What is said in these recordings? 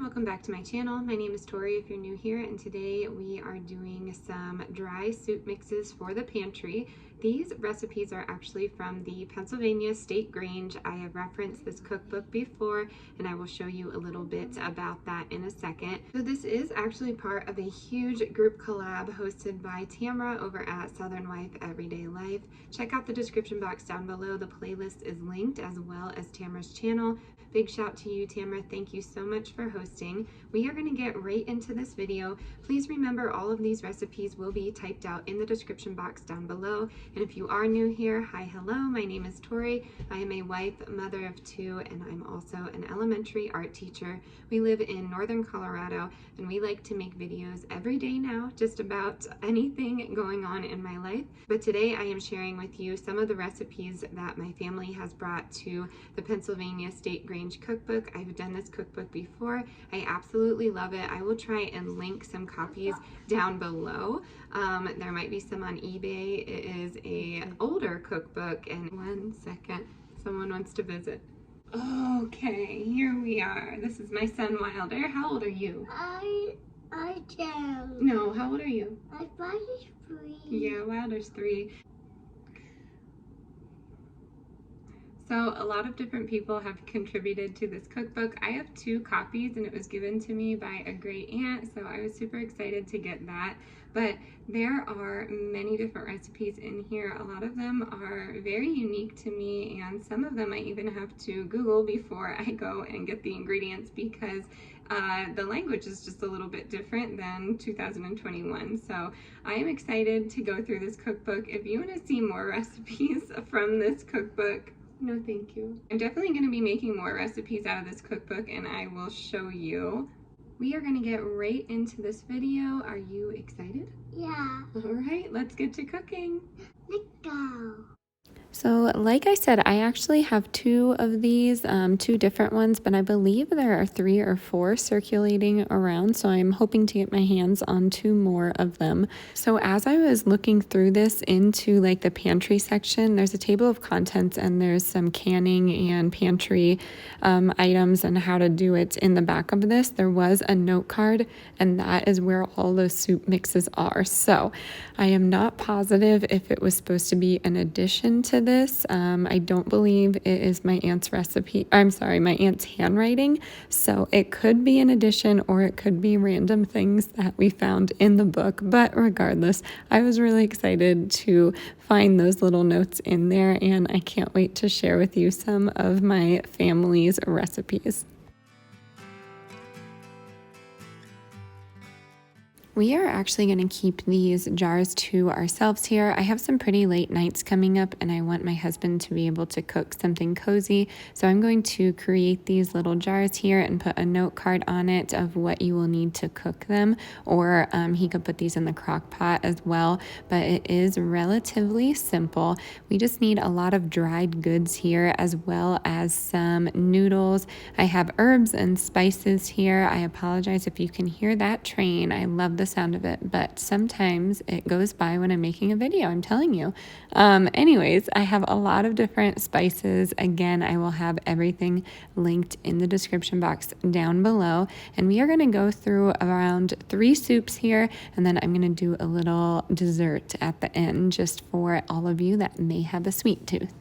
welcome back to my channel. My name is Tori if you're new here, and today we are doing some dry soup mixes for the pantry. These recipes are actually from the Pennsylvania State Grange. I have referenced this cookbook before, and I will show you a little bit about that in a second. So this is actually part of a huge group collab hosted by Tamra over at Southern Wife Everyday Life. Check out the description box down below. The playlist is linked, as well as Tamra's channel. Big shout to you, Tamra. Thank you so much for hosting. We are going to get right into this video. Please remember all of these recipes will be typed out in the description box down below. And if you are new here, hi, hello, my name is Tori. I am a wife, mother of two, and I'm also an elementary art teacher. We live in northern Colorado, and we like to make videos every day now, just about anything going on in my life. But today I am sharing with you some of the recipes that my family has brought to the Pennsylvania State Grange cookbook. I've done this cookbook before. I absolutely love it. I will try and link some copies down below. There might be some on eBay. It is an older cookbook, and one second, someone wants to visit. Okay, here we are. This is my son Wilder. How old are you? I don't. No, how old are you? I thought it's 3. Yeah, Wilder's 3. So a lot of different people have contributed to this cookbook. I have 2 copies, and it was given to me by a great aunt, so I was super excited to get that. But there are many different recipes in here. A lot of them are very unique to me, and some of them I even have to Google before I go and get the ingredients, because the language is just a little bit different than 2021. So I am excited to go through this cookbook. If you want to see more recipes from this cookbook, no thank you. I'm definitely going to be making more recipes out of this cookbook, and I will show you. We are going to get right into this video. Are you excited? Yeah. All right, let's get to cooking. Let's go. So like I said, I actually have 2 of these, 2 different ones, but I believe there are 3 or 4 circulating around, so I'm hoping to get my hands on 2 more of them. So as I was looking through this into like the pantry section, there's a table of contents, and there's some canning and pantry items and how to do it in the back of this. There was a note card, and that is where all those soup mixes are. So I am not positive if it was supposed to be an addition to this. I don't believe it is my aunt's recipe. I'm sorry, my aunt's handwriting. So it could be an addition, or it could be random things that we found in the book. But regardless, I was really excited to find those little notes in there, and I can't wait to share with you some of my family's recipes. We are actually going to keep these jars to ourselves here. I have some pretty late nights coming up, and I want my husband to be able to cook something cozy. So I'm going to create these little jars here and put a note card on it of what you will need to cook them, or he could put these in the crock pot as well. But it is relatively simple. We just need a lot of dried goods here, as well as some noodles. I have herbs and spices here. I apologize if you can hear that train. I love the sound of it, but sometimes it goes by when I'm making a video, I'm telling you. Anyways, I have a lot of different spices. Again, I will have everything linked in the description box down below, and we are going to go through around 3 soups here, and then I'm going to do a little dessert at the end, just for all of you that may have a sweet tooth.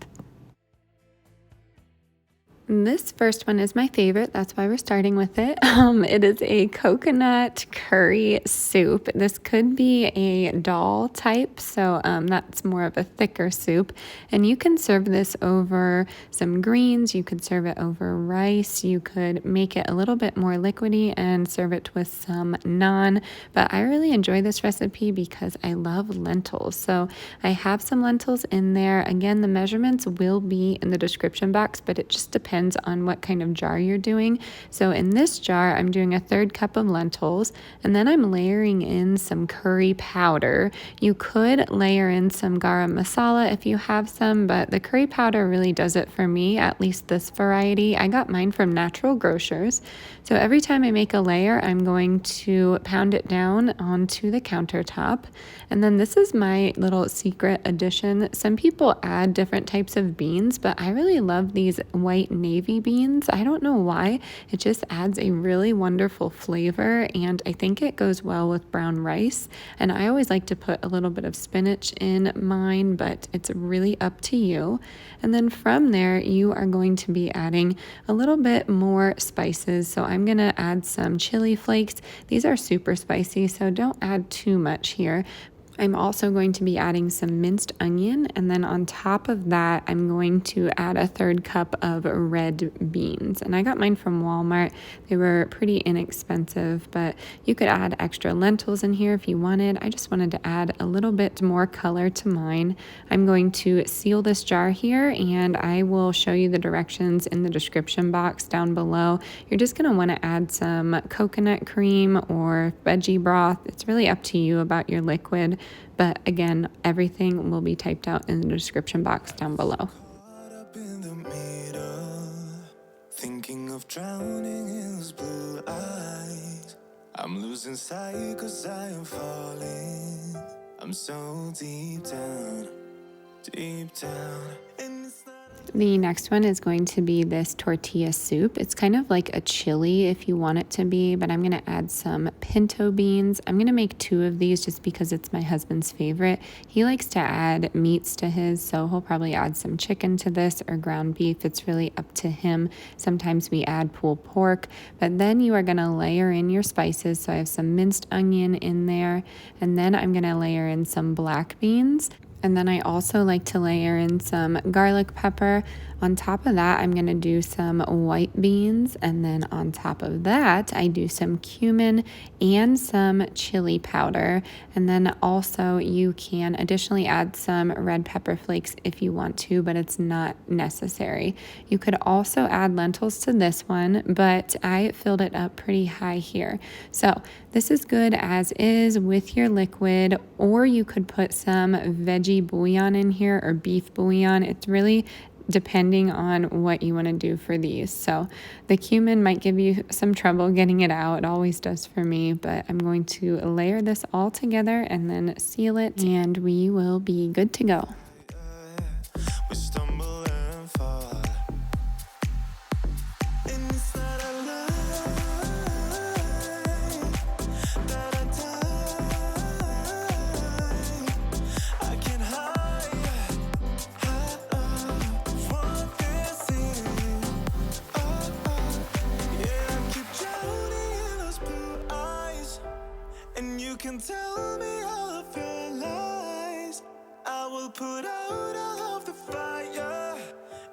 This first one is my favorite. That's why we're starting with it. It is a coconut curry soup. This could be a dal type, so that's more of a thicker soup. And you can serve this over some greens. You could serve it over rice. You could make it a little bit more liquidy and serve it with some naan. But I really enjoy this recipe because I love lentils. So I have some lentils in there. Again, the measurements will be in the description box, but it just depends on what kind of jar you're doing. So in this jar, I'm doing a 1/3 cup of lentils, and then I'm layering in some curry powder. You could layer in some garam masala if you have some, but the curry powder really does it for me, at least this variety. I got mine from Natural Grocers. So every time I make a layer, I'm going to pound it down onto the countertop. And then this is my little secret addition. Some people add different types of beans, but I really love these white navy navy beans. I don't know why. It just adds a really wonderful flavor, and I think it goes well with brown rice. And I always like to put a little bit of spinach in mine, but it's really up to you. And then from there, you are going to be adding a little bit more spices. So I'm going to add some chili flakes. These are super spicy, so don't add too much here. I'm also going to be adding some minced onion, and then on top of that, I'm going to add a 1/3 cup of red beans. And I got mine from Walmart. They were pretty inexpensive, but you could add extra lentils in here if you wanted. I just wanted to add a little bit more color to mine. I'm going to seal this jar here, and I will show you the directions in the description box down below. You're just going to want to add some coconut cream or veggie broth. It's really up to you about your liquid. But again, everything will be typed out in the description box down below. Caught up in the middle, thinking of drowning in those blue eyes. I'm losing sight 'cause I am falling. I'm so deep down, deep down. And it's not The next one is going to be this tortilla soup. It's kind of like a chili if you want it to be, but I'm going to add some pinto beans. I'm going to make 2 of these just because it's my husband's favorite. He likes to add meats to his, so he'll probably add some chicken to this or ground beef. It's really up to him. Sometimes we add pulled pork, but then you are going to layer in your spices. So I have some minced onion in there, and then I'm going to layer in some black beans. And then I also like to layer in some garlic pepper. On top of that, I'm going to do some white beans. And then on top of that, I do some cumin and some chili powder. And then also you can additionally add some red pepper flakes if you want to, but it's not necessary. You could also add lentils to this one, but I filled it up pretty high here. So this is good as is with your liquid, or you could put some veggie bouillon in here or beef bouillon. It's really depending on what you want to do for these. So the cumin might give you some trouble getting it out. It always does for me, but I'm going to layer this all together and then seal it, and we will be good to go. we stumble and fall. And it's not a lie that I die. I can hide from this thing. Yeah, I keep drowning in those blue eyes, and you can tell me all of your lies. I will put out all of the fire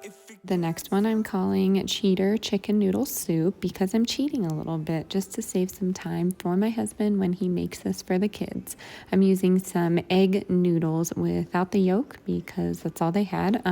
if it The next one I'm calling cheater chicken noodle soup because I'm cheating a little bit just to save some time for my husband when he makes this for the kids. I'm using some egg noodles without the yolk because that's all they had.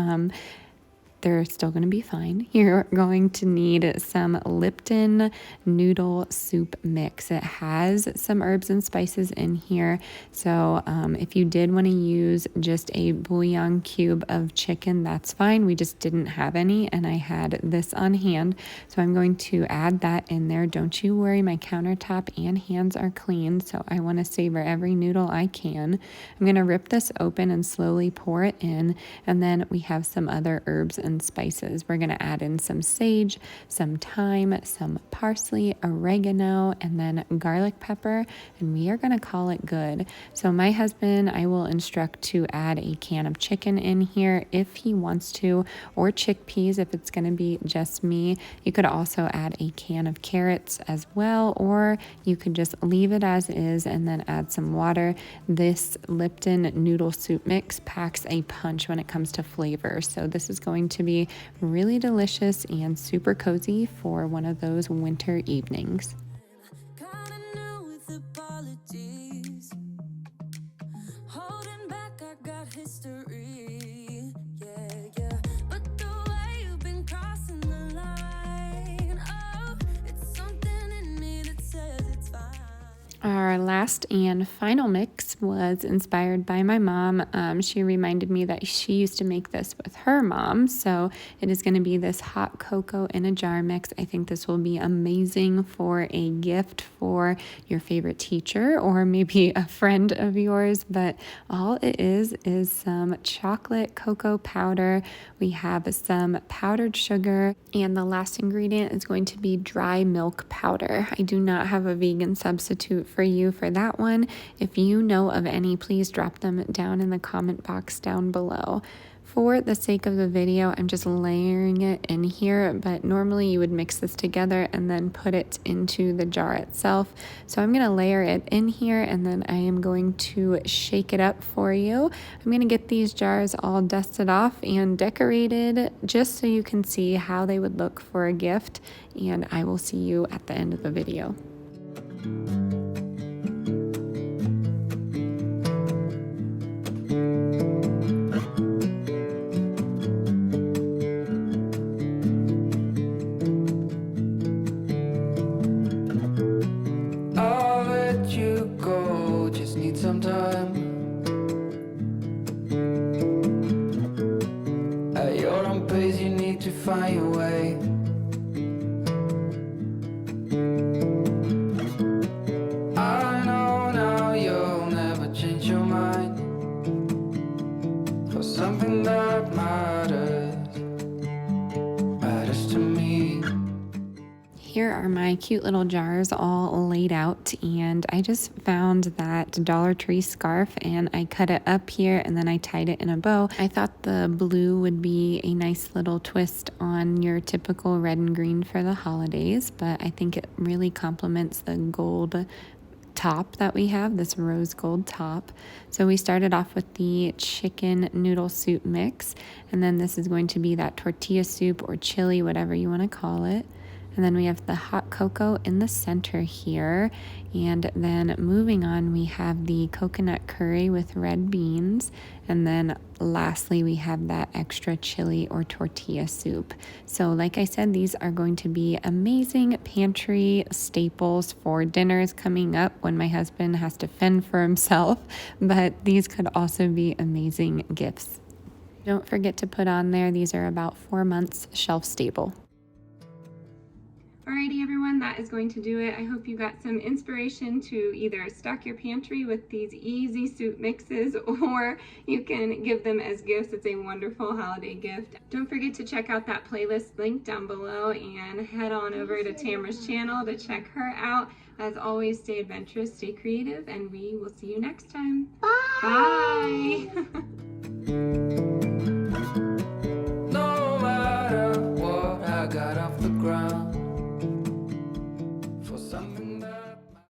They're still going to be fine. You're going to need some Lipton noodle soup mix. It has some herbs and spices in here. So if you did want to use just a bouillon cube of chicken, that's fine. We just didn't have any, and I had this on hand. So I'm going to add that in there. Don't you worry, my countertop and hands are clean. So I want to savor every noodle I can. I'm going to rip this open and slowly pour it in. And then we have some other herbs and spices. We're going to add in some sage, some thyme, some parsley, oregano, and then garlic pepper, and we are going to call it good. So my husband, I will instruct to add a can of chicken in here if he wants to, or chickpeas if it's going to be just me. You could also add a can of carrots as well, or you could just leave it as is and then add some water. This Lipton noodle soup mix packs a punch when it comes to flavor. So this is going to be really delicious and super cozy for one of those winter evenings. kinda new with apologies. Holding back, I got history. Yeah. But the way you've been crossing the line, oh, it's something in me that says it's fine. Our last and final mix This was inspired by my mom. She reminded me that she used to make this with her mom. So it is going to be this hot cocoa in a jar mix. I think this will be amazing for a gift for your favorite teacher or maybe a friend of yours. But all it is some chocolate cocoa powder. We have some powdered sugar, and the last ingredient is going to be dry milk powder. I do not have a vegan substitute for you for that one. If you know of any, please drop them down in the comment box down below. For the sake of the video, I'm just layering it in here, but normally you would mix this together and then put it into the jar itself. So I'm going to layer it in here, and then I am going to shake it up for you. I'm going to get these jars all dusted off and decorated just so you can see how they would look for a gift, and I will see you at the end of the video. Some time at your own pace, you need to find your way. I know now you'll never change your mind for something that matters to me. Here are my cute little jars all laid out, and I just found that Dollar Tree scarf and I cut it up here and then I tied it in a bow. I thought the blue would be a nice little twist on your typical red and green for the holidays, but I think it really complements the gold top that we have, this rose gold top. So we started off with the chicken noodle soup mix, and then this is going to be that tortilla soup or chili, whatever you want to call it. And then we have the hot cocoa in the center here. And then moving on, we have the coconut curry with red beans. And then lastly, we have that extra chili or tortilla soup. So like I said, these are going to be amazing pantry staples for dinners coming up when my husband has to fend for himself. But these could also be amazing gifts. Don't forget to put on there, these are about 4 months shelf stable. Alrighty everyone, that is going to do it. I hope you got some inspiration to either stock your pantry with these easy soup mixes, or you can give them as gifts. It's a wonderful holiday gift. Don't forget to check out that playlist link down below and head on over to Tamara's channel to check her out. As always, stay adventurous, stay creative, and we will see you next time. Bye. Bye.